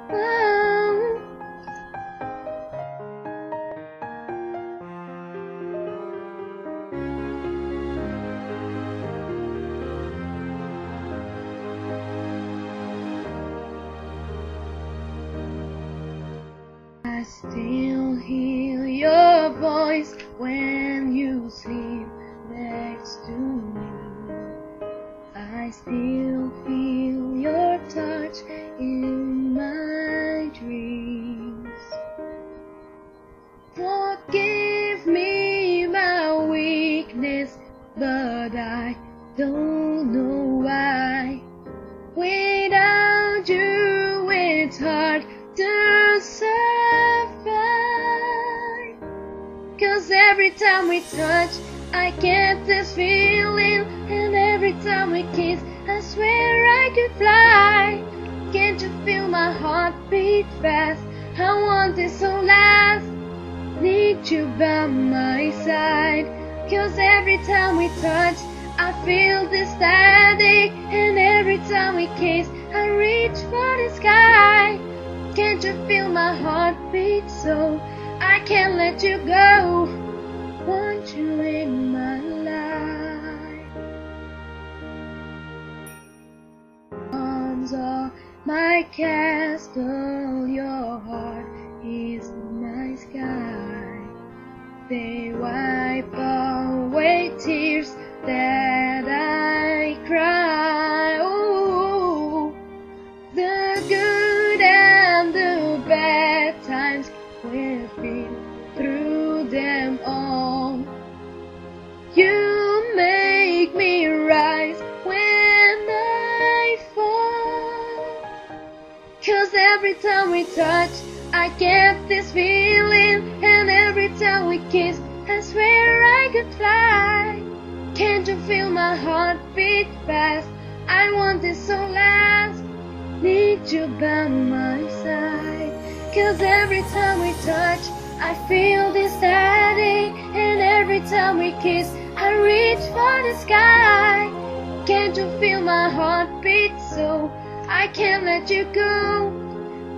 Oh. I still hear your voice when you sleep next to me. I still feel your touch in my dreams. Forgive me my weakness, but I don't know why. Without you, it's hard to survive. 'Cause every time we touch, I get this feeling, and every time we kiss, I swear I could fly. Can't you feel my heart beat fast? I want this to last. Need you by my side. 'Cause every time we touch, I feel this static, and every time we kiss, I reach for the sky. Can't you feel my heart beat so I can't let you go? Want you in my life. Arms are my castle, your heart is my sky. They wipe away tears that I cry. Oh, the good and the bad times, we've been through them all. You make me rise when I fall. 'Cause every time we touch, I get this feeling, and every time we kiss, I swear I could fly. Can't you feel my heart beat fast? I want this to last. Need you by my side. 'Cause every time we touch, I feel this static, and every time we kiss, I reach for the sky. Can't you feel my heart beat so I can't let you go?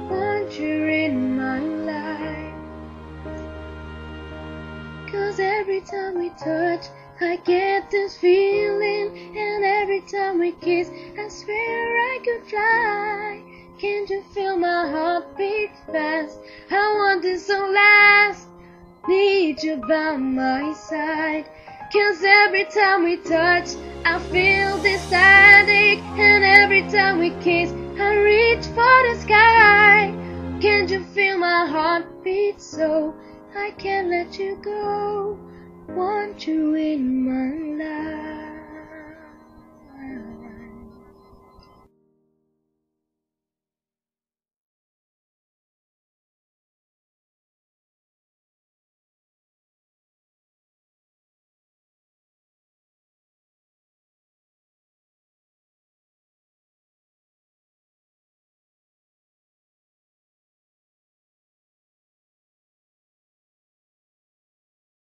Want you in my life. 'Cause every time we touch, I get this feeling, and every time we kiss, I swear I could fly. Can't you feel my heart beat fast? I want this to last. Need you by my side. 'Cause every time we touch, I feel this static, and every time we kiss, I reach for the sky. Can't you feel my heart beat so I can't let you go? Want you in my